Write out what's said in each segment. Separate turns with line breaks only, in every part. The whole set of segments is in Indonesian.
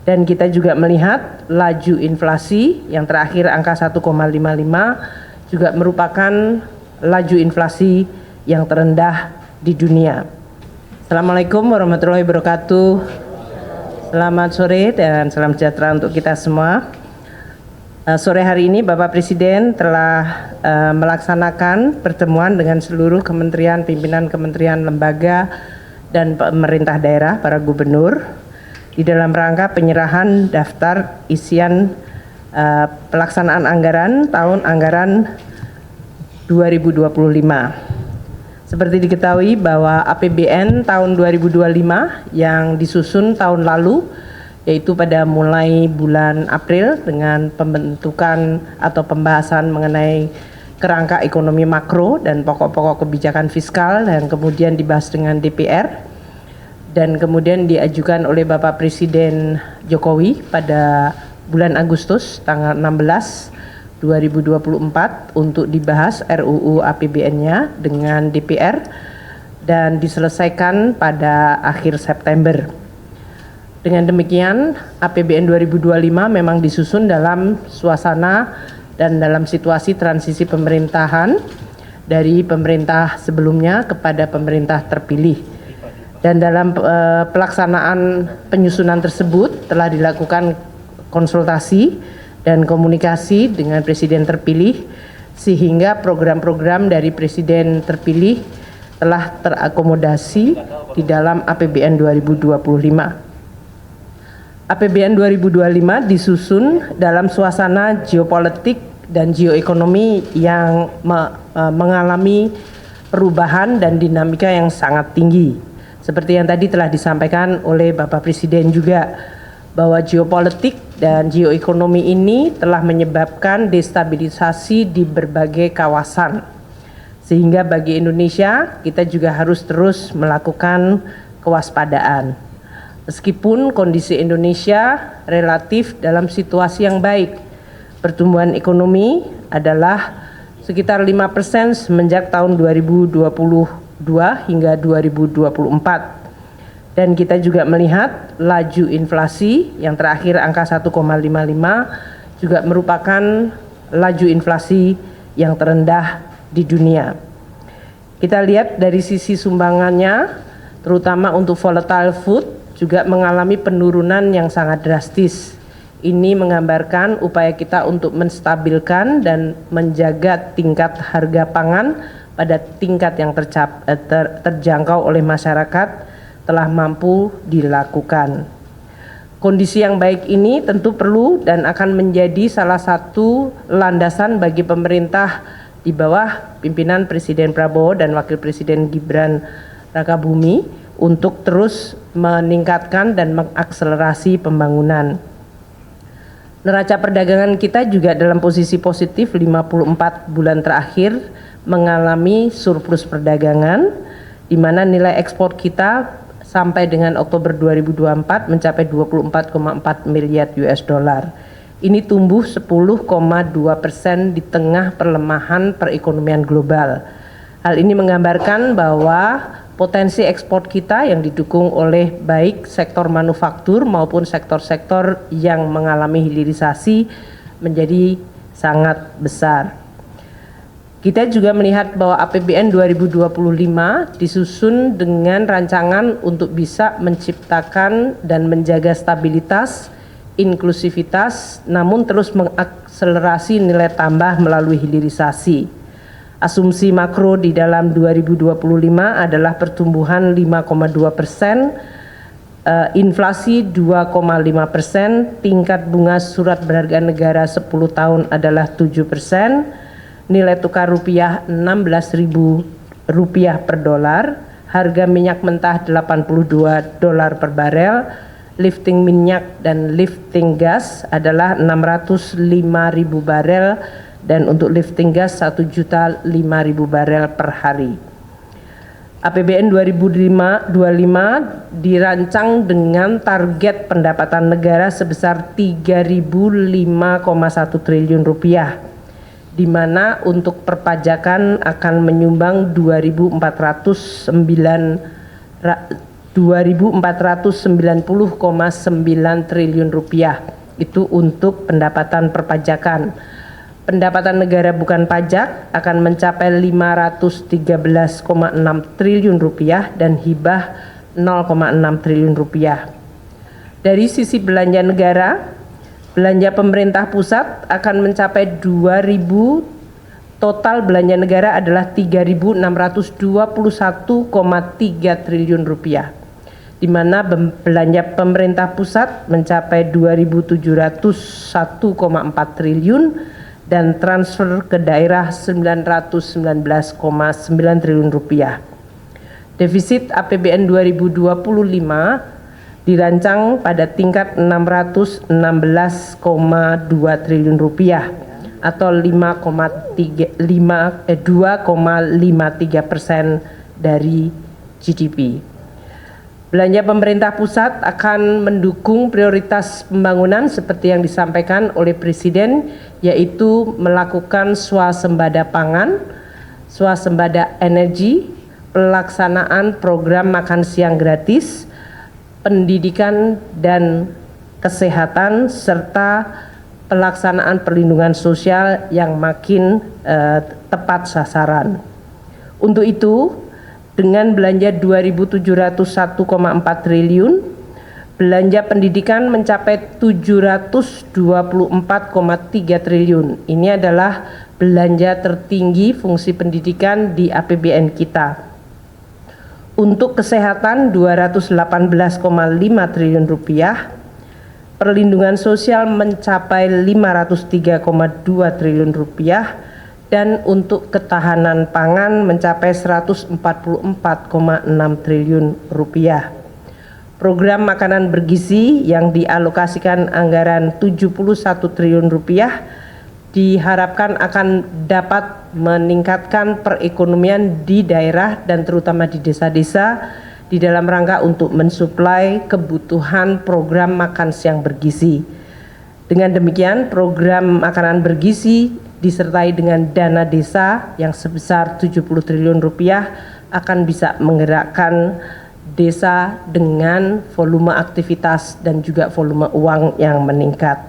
Dan kita juga melihat laju inflasi yang terakhir angka 1,55 juga merupakan laju inflasi yang terendah di dunia. Assalamualaikum warahmatullahi wabarakatuh. Selamat sore dan salam sejahtera untuk kita semua. Sore hari ini Bapak Presiden telah melaksanakan pertemuan dengan seluruh kementerian, pimpinan kementerian, lembaga, dan pemerintah daerah, para gubernur, di dalam rangka penyerahan daftar isian pelaksanaan anggaran tahun anggaran 2025. Seperti diketahui bahwa APBN tahun 2025 yang disusun tahun lalu, yaitu pada mulai bulan April dengan pembentukan atau pembahasan mengenai kerangka ekonomi makro dan pokok-pokok kebijakan fiskal, dan kemudian dibahas dengan DPR, dan kemudian diajukan oleh Bapak Presiden Jokowi pada bulan Agustus tanggal 16 2024 untuk dibahas RUU APBN-nya dengan DPR dan diselesaikan pada akhir September. Dengan demikian, APBN 2025 memang disusun dalam suasana dan dalam situasi transisi pemerintahan dari pemerintah sebelumnya kepada pemerintah terpilih. Dan dalam pelaksanaan penyusunan tersebut telah dilakukan konsultasi dan komunikasi dengan Presiden terpilih, sehingga program-program dari Presiden terpilih telah terakomodasi di dalam APBN 2025. APBN 2025 disusun dalam suasana geopolitik dan geoekonomi yang mengalami perubahan dan dinamika yang sangat tinggi. Seperti yang tadi telah disampaikan oleh Bapak Presiden juga, bahwa geopolitik dan geoekonomi ini telah menyebabkan destabilisasi di berbagai kawasan. Sehingga bagi Indonesia, kita juga harus terus melakukan kewaspadaan. Meskipun kondisi Indonesia relatif dalam situasi yang baik, pertumbuhan ekonomi adalah sekitar 5% semenjak tahun 2022 hingga 2024. Dan kita juga melihat laju inflasi yang terakhir angka 1,55 juga merupakan laju inflasi yang terendah di dunia. Kita lihat dari sisi sumbangannya, terutama untuk volatile food, juga mengalami penurunan yang sangat drastis. Ini menggambarkan upaya kita untuk menstabilkan dan menjaga tingkat harga pangan pada tingkat yang terjangkau oleh masyarakat telah mampu dilakukan. Kondisi yang baik ini tentu perlu dan akan menjadi salah satu landasan bagi pemerintah di bawah pimpinan Presiden Prabowo dan Wakil Presiden Gibran Rakabuming untuk terus meningkatkan dan mengakselerasi pembangunan. Neraca perdagangan kita juga dalam posisi positif 54 bulan terakhir mengalami surplus perdagangan, di mana nilai ekspor kita sampai dengan Oktober 2024 mencapai 24,4 miliar US dollar. Ini tumbuh 10,2% di tengah perlemahan perekonomian global. Hal ini menggambarkan bahwa potensi ekspor kita yang didukung oleh baik sektor manufaktur maupun sektor-sektor yang mengalami hilirisasi menjadi sangat besar. Kita juga melihat bahwa APBN 2025 disusun dengan rancangan untuk bisa menciptakan dan menjaga stabilitas, inklusivitas, namun terus mengakselerasi nilai tambah melalui hilirisasi. Asumsi makro di dalam 2025 adalah pertumbuhan 5,2%, inflasi 2,5%, tingkat bunga surat berharga negara 10 tahun adalah 7%, nilai tukar rupiah 16.000 rupiah per dolar, harga minyak mentah 82 dolar per barel, lifting minyak dan lifting gas adalah 605.000 barel, dan untuk lifting gas 1.005.000 barel per hari. APBN 2025 dirancang dengan target pendapatan negara sebesar 3.005,1 triliun rupiah, di mana untuk perpajakan akan menyumbang 2.409 Rp2.490,9 triliun. Itu untuk pendapatan perpajakan. Pendapatan negara bukan pajak akan mencapai Rp513,6 triliun dan hibah Rp0,6 triliun. Dari sisi belanja negara, belanja pemerintah pusat akan mencapai 2.000, total belanja negara adalah Rp3.621,3 triliun, di mana belanja pemerintah pusat mencapai Rp2.701,4 triliun dan transfer ke daerah Rp919,9 triliun. Defisit APBN 2025 dirancang pada tingkat Rp616,2 triliun atau 2,53% dari GDP. Belanja pemerintah pusat akan mendukung prioritas pembangunan seperti yang disampaikan oleh Presiden, yaitu melakukan swasembada pangan, swasembada energi, pelaksanaan program makan siang gratis, pendidikan dan kesehatan, serta pelaksanaan perlindungan sosial yang makin tepat sasaran. Untuk itu, dengan belanja Rp2.701,4 triliun, belanja pendidikan mencapai Rp724,3 triliun. Ini adalah belanja tertinggi fungsi pendidikan di APBN kita. Untuk kesehatan Rp218,5 triliun, perlindungan sosial mencapai Rp503,2 triliun, dan untuk ketahanan pangan mencapai Rp144,6 triliun. Program makanan bergizi yang dialokasikan anggaran Rp71 triliun diharapkan akan dapat meningkatkan perekonomian di daerah dan terutama di desa-desa di dalam rangka untuk mensuplai kebutuhan program makan siang bergizi. Dengan demikian, program makanan bergizi disertai dengan dana desa yang sebesar Rp70 triliun akan bisa menggerakkan desa dengan volume aktivitas dan juga volume uang yang meningkat.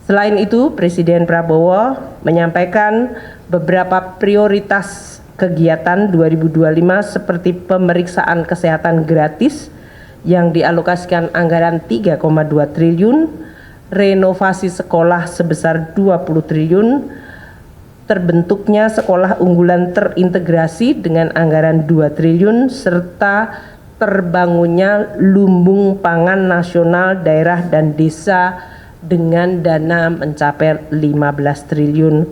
Selain itu, Presiden Prabowo menyampaikan beberapa prioritas kegiatan 2025 seperti pemeriksaan kesehatan gratis yang dialokasikan anggaran Rp3,2 triliun, renovasi sekolah sebesar Rp20 triliun, terbentuknya sekolah unggulan terintegrasi dengan anggaran Rp2 triliun, serta terbangunnya lumbung pangan nasional daerah dan desa dengan dana mencapai Rp15 triliun.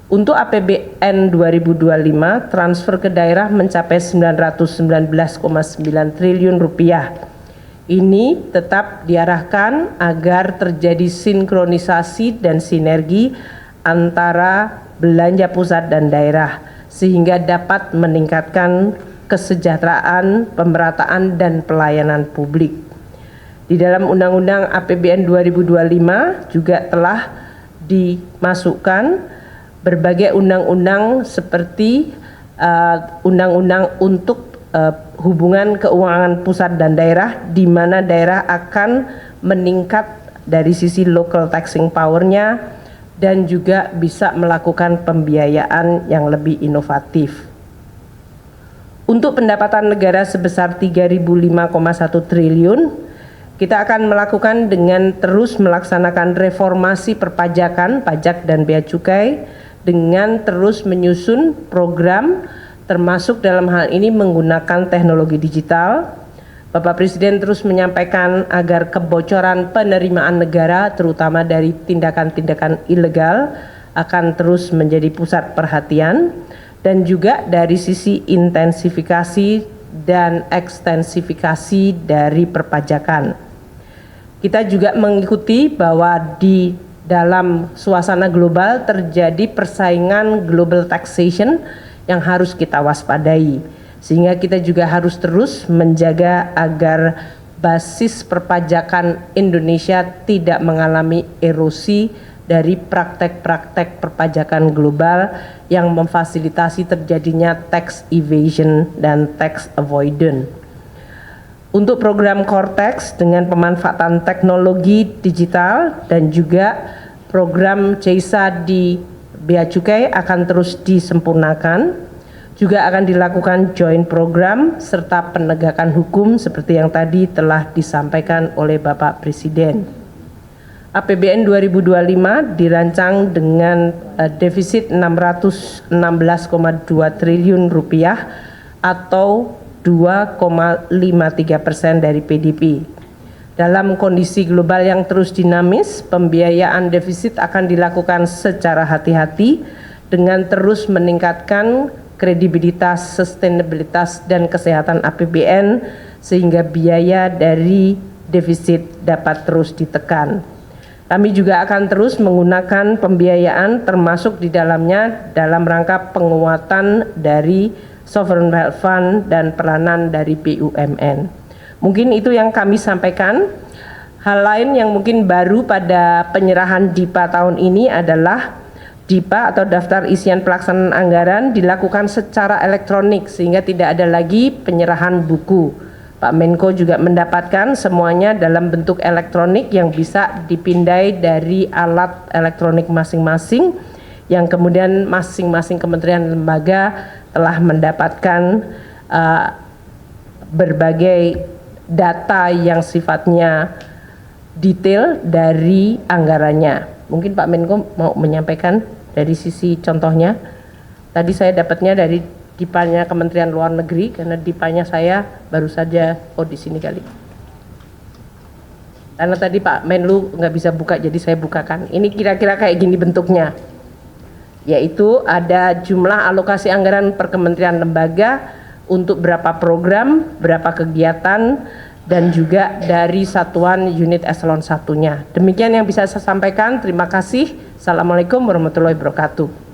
Untuk APBN 2025, transfer ke daerah mencapai Rp919,9 triliun. Ini tetap diarahkan agar terjadi sinkronisasi dan sinergi antara belanja pusat dan daerah sehingga dapat meningkatkan kesejahteraan, pemerataan dan pelayanan publik. Di dalam Undang-Undang APBN 2025 juga telah dimasukkan berbagai undang-undang seperti undang-undang untuk hubungan keuangan pusat dan daerah, di mana daerah akan meningkat dari sisi local taxing power-nya dan juga bisa melakukan pembiayaan yang lebih inovatif. Untuk pendapatan negara sebesar Rp3.005,1 triliun, kita akan melakukan dengan terus melaksanakan reformasi perpajakan, pajak dan bea cukai, dengan terus menyusun program termasuk dalam hal ini menggunakan teknologi digital. Bapak Presiden terus menyampaikan agar kebocoran penerimaan negara terutama dari tindakan-tindakan ilegal akan terus menjadi pusat perhatian, dan juga dari sisi intensifikasi dan ekstensifikasi dari perpajakan. Kita juga mengikuti bahwa di dalam suasana global terjadi persaingan global taxation yang harus kita waspadai, sehingga kita juga harus terus menjaga agar basis perpajakan Indonesia tidak mengalami erosi dari praktek-praktek perpajakan global yang memfasilitasi terjadinya tax evasion dan tax avoidance. Untuk program Cortex dengan pemanfaatan teknologi digital dan juga program CESA di Bea Cukai akan terus disempurnakan. Juga akan dilakukan joint program serta penegakan hukum seperti yang tadi telah disampaikan oleh Bapak Presiden. APBN 2025 dirancang dengan defisit 616,2 triliun rupiah atau 2,53% dari PDB. Dalam kondisi global yang terus dinamis, pembiayaan defisit akan dilakukan secara hati-hati dengan terus meningkatkan kredibilitas, sustainabilitas, dan kesehatan APBN sehingga biaya dari defisit dapat terus ditekan. Kami juga akan terus menggunakan pembiayaan termasuk di dalamnya dalam rangka penguatan dari Sovereign Wealth Fund dan peranan dari BUMN. Mungkin itu yang kami sampaikan. Hal lain yang mungkin baru pada penyerahan DIPA tahun ini adalah DIPA atau Daftar Isian Pelaksanaan Anggaran dilakukan secara elektronik sehingga tidak ada lagi penyerahan buku. Pak Menko juga mendapatkan semuanya dalam bentuk elektronik yang bisa dipindai dari alat elektronik masing-masing yang kemudian masing-masing kementerian lembaga telah mendapatkan berbagai data yang sifatnya detail dari anggarannya. Mungkin Pak Menko mau menyampaikan dari sisi contohnya. Tadi saya dapatnya dari DIPA-nya Kementerian Luar Negeri karena DIPA-nya saya baru saja di sini kali. Karena tadi Pak Menlu nggak bisa buka jadi saya bukakan. Ini kira-kira kayak gini bentuknya. Yaitu ada jumlah alokasi anggaran per kementerian lembaga untuk berapa program, berapa kegiatan, dan juga dari satuan unit eselon 1-nya. Demikian yang bisa saya sampaikan. Terima kasih. Assalamualaikum warahmatullahi wabarakatuh.